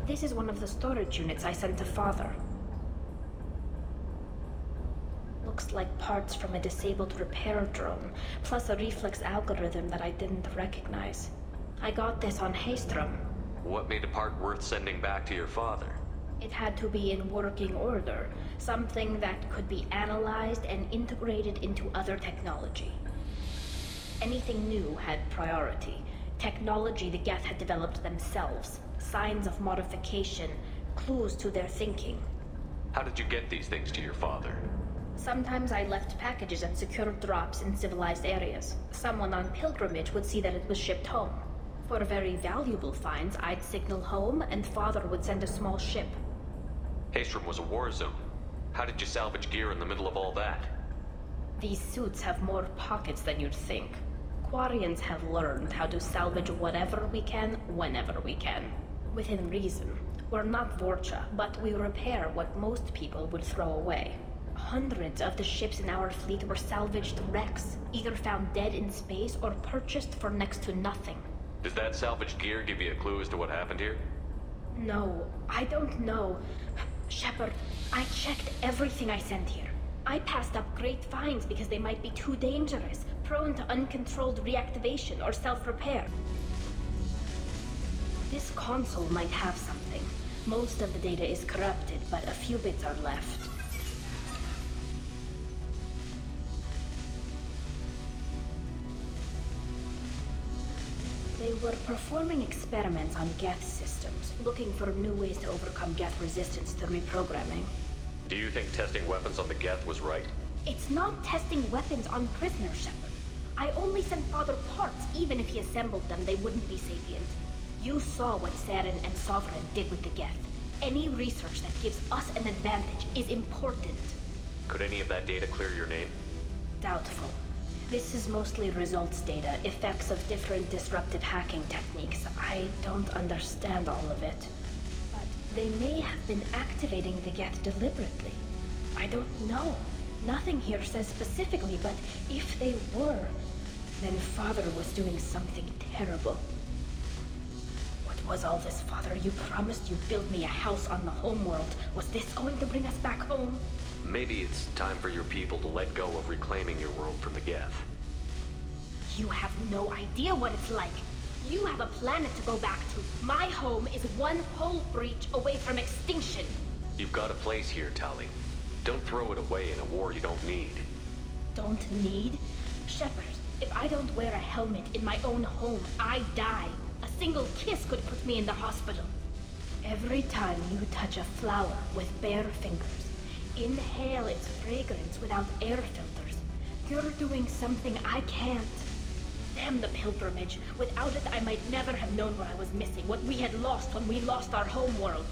This is one of the storage units I sent to Father. Looks like parts from a disabled repair drone, plus a reflex algorithm that I didn't recognize. I got this on Haystrom. What made a part worth sending back to your father? It had to be in working order, something that could be analyzed and integrated into other technology. Anything new had priority. Technology the Geth had developed themselves, signs of modification, clues to their thinking. How did you get these things to your father? Sometimes I left packages at secure drops in civilized areas. Someone on pilgrimage would see that it was shipped home. For very valuable finds, I'd signal home, and Father would send a small ship. Haystrom was a war zone. How did you salvage gear in the middle of all that? These suits have more pockets than you'd think. Quarians have learned how to salvage whatever we can, whenever we can. Within reason. We're not Vorcha, but we repair what most people would throw away. Hundreds of the ships in our fleet were salvaged wrecks, either found dead in space or purchased for next to nothing. Does that salvaged gear give you a clue as to what happened here? No, I don't know. Shepard, I checked everything I sent here. I passed up great finds because they might be too dangerous, prone to uncontrolled reactivation or self-repair. This console might have something. Most of the data is corrupted, but a few bits are left. They were performing experiments on Geth systems, looking for new ways to overcome Geth resistance to reprogramming. Do you think testing weapons on the Geth was right? It's not testing weapons on prisoners, Shepard. I only sent Father parts. Even if he assembled them, they wouldn't be sapient. You saw what Saren and Sovereign did with the Geth. Any research that gives us an advantage is important. Could any of that data clear your name? Doubtful. This is mostly results data, effects of different disruptive hacking techniques. I don't understand all of it. But they may have been activating the Geth deliberately. I don't know. Nothing here says specifically, but if they were, then Father was doing something terrible. What was all this, Father? You promised you'd build me a house on the homeworld. Was this going to bring us back home? Maybe it's time for your people to let go of reclaiming your world from the Geth. You have no idea what it's like. You have a planet to go back to. My home is one hull breach away from extinction. You've got a place here, Tali. Don't throw it away in a war you don't need. Don't need? Shepard, if I don't wear a helmet in my own home, I die. A single kiss could put me in the hospital. Every time you touch a flower with bare fingers, inhale its fragrance without air filters, you're doing something I can't. Damn the pilgrimage. Without it, I might never have known what I was missing, what we had lost when we lost our home world.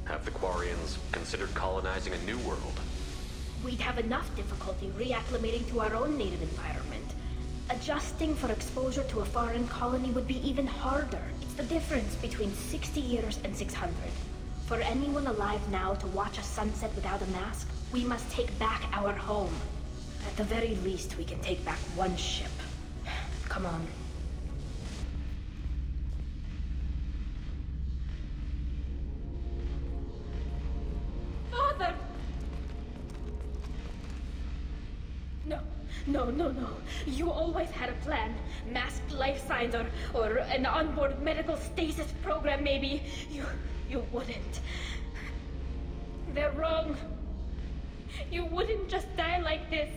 Have the Quarians considered colonizing a new world? We'd have enough difficulty reacclimating to our own native environment. Adjusting for exposure to a foreign colony would be even harder. It's the difference between 60 years and 600. For anyone alive now to watch a sunset without a mask, we must take back our home. At the very least, we can take back one ship. Come on. Father! No. You always had a plan. Masked life signs or an onboard medical stasis program, maybe. You wouldn't. They're wrong. You wouldn't just die like this.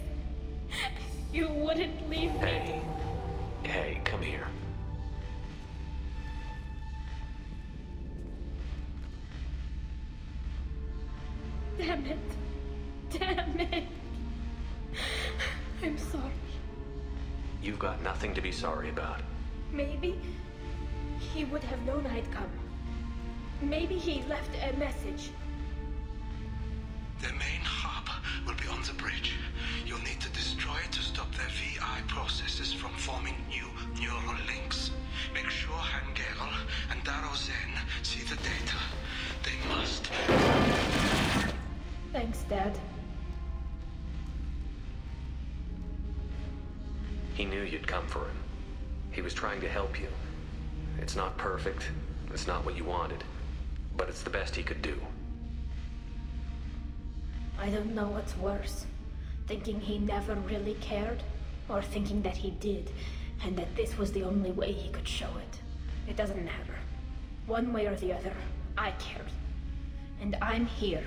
You wouldn't leave me. Hey, come here. Damn it. I'm sorry. You've got nothing to be sorry about. Maybe he would have known I'd come. Maybe he left a message. The main hub will be on the bridge. You'll need to destroy it to stop their VI processes from forming new neural links. Make sure Hangerel and Daro'Xen see the data. They must. Thanks, Dad. He knew you'd come for him. He was trying to help you. It's not perfect. It's not what you wanted. but it's the best he could do. I don't know what's worse. Thinking he never really cared, or thinking that he did, and that this was the only way he could show it. It doesn't matter. One way or the other, I cared. And I'm here.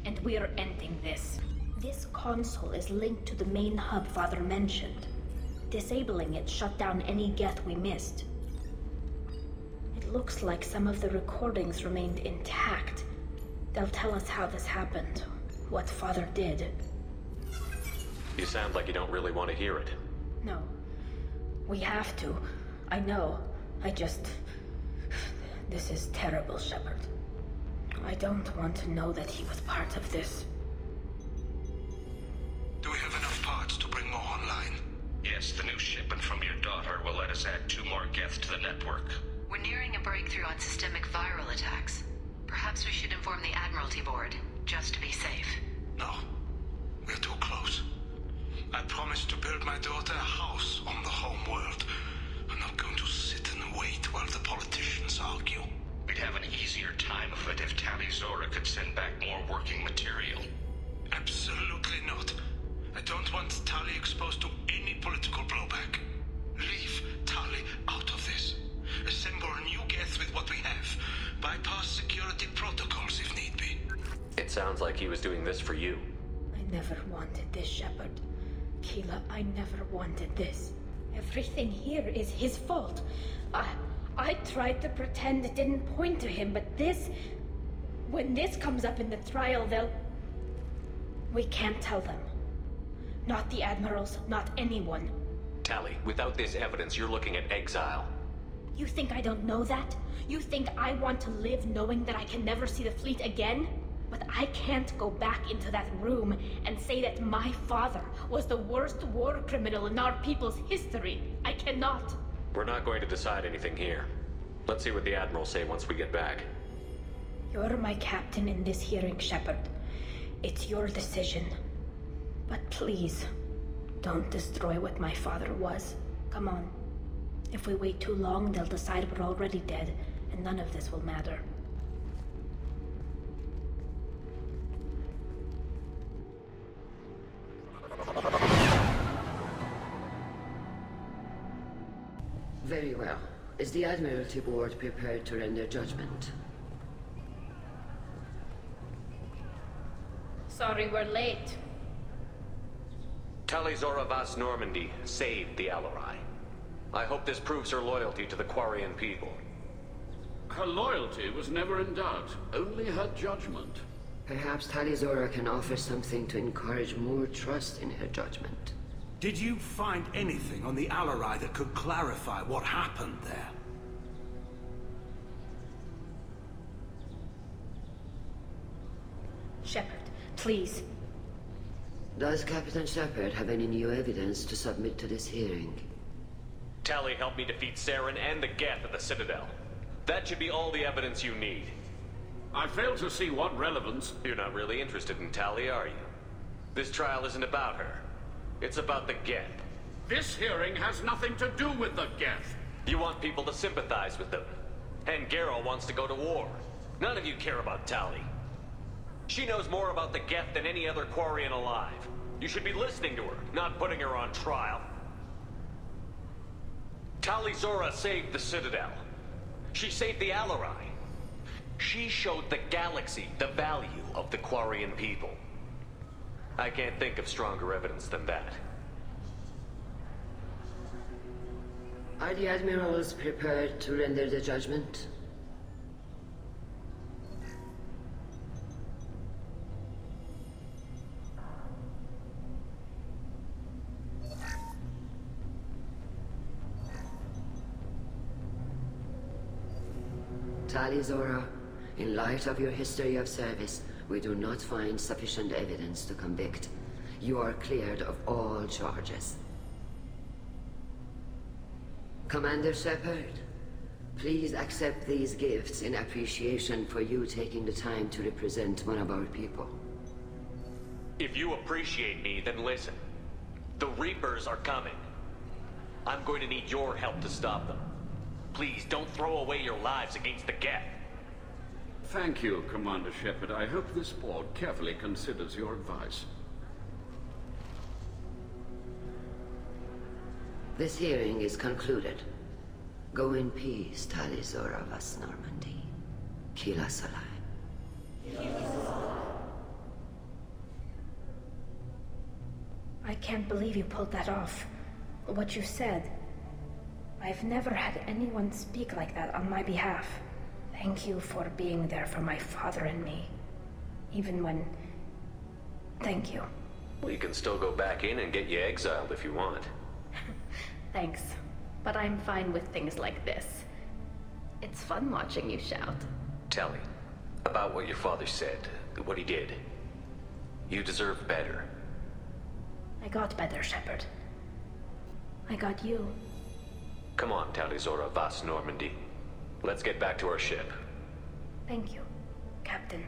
And we're ending this. This console is linked to the main hub Father mentioned. Disabling it shut down any Geth we missed. It looks like some of the recordings remained intact. They'll tell us how this happened, what Father did. You sound like you don't really want to hear it. No. We have to. I know. This is terrible, Shepard. I don't want to know that he was part of this. Do we have enough parts to bring more online? Yes, the new shipment from your daughter will let us add 2 more Geth to the network. We're nearing a breakthrough on systemic viral attacks. Perhaps we should inform the Admiralty Board, just to be safe. No. We're too close. I promised to build my daughter a house on the home world. I'm not going to sit and wait while the politicians argue. We'd have an easier time of it if Tali'Zorah could send back more working material. Absolutely not. I don't want Tali exposed to any political blowback. Leave Tali out of this. Assemble new Geth with what we have. Bypass security protocols if need be. It sounds like he was doing this for you. I never wanted this, Shepard. Keela, I never wanted this. Everything here is his fault. I tried to pretend it didn't point to him, but this... When this comes up in the trial, they'll... We can't tell them. Not the Admirals, not anyone. Tali, without this evidence, you're looking at exile. You think I don't know that? You think I want to live knowing that I can never see the fleet again? But I can't go back into that room and say that my father was the worst war criminal in our people's history. I cannot. We're not going to decide anything here. Let's see what the Admirals say once we get back. You're my captain in this hearing, Shepard. It's your decision. But please, don't destroy what my father was. Come on. If we wait too long, they'll decide we're already dead, and none of this will matter. Very well. Is the Admiralty Board prepared to render judgment? Sorry we're late. Tali'Zorah Vas Normandy saved the Alarai. I hope this proves her loyalty to the Quarian people. Her loyalty was never in doubt, only her judgment. Perhaps Tali'Zorah can offer something to encourage more trust in her judgment. Did you find anything on the Alarai that could clarify what happened there? Shepard, please. Does Captain Shepard have any new evidence to submit to this hearing? Tali helped me defeat Saren and the Geth at the Citadel. That should be all the evidence you need. I fail to see what relevance... You're not really interested in Tali, are you? This trial isn't about her. It's about the Geth. This hearing has nothing to do with the Geth. You want people to sympathize with them. And Garrow wants to go to war. None of you care about Tali. She knows more about the Geth than any other Quarian alive. You should be listening to her, not putting her on trial. Tali'Zorah saved the Citadel. She saved the Alarai. She showed the galaxy the value of the Quarian people. I can't think of stronger evidence than that. Are the Admirals prepared to render the judgment? Tali'Zorah, in light of your history of service, we do not find sufficient evidence to convict. You are cleared of all charges. Commander Shepard, please accept these gifts in appreciation for you taking the time to represent one of our people. If you appreciate me, then listen. The Reapers are coming. I'm going to need your help to stop them. Please, don't throw away your lives against the Geth. Thank you, Commander Shepard. I hope this board carefully considers your advice. This hearing is concluded. Go in peace, Tali'Zorah vas Normandy. Kila Salai. I can't believe you pulled that off. What you said. I've never had anyone speak like that on my behalf. Thank you for being there for my father and me. Even when... Thank you. We can still go back in and get you exiled if you want. Thanks. But I'm fine with things like this. It's fun watching you shout. Tali, about what your father said, what he did. You deserve better. I got better, Shepard. I got you. Come on, Tali'Zorah vas Normandy. Let's get back to our ship. Thank you, Captain.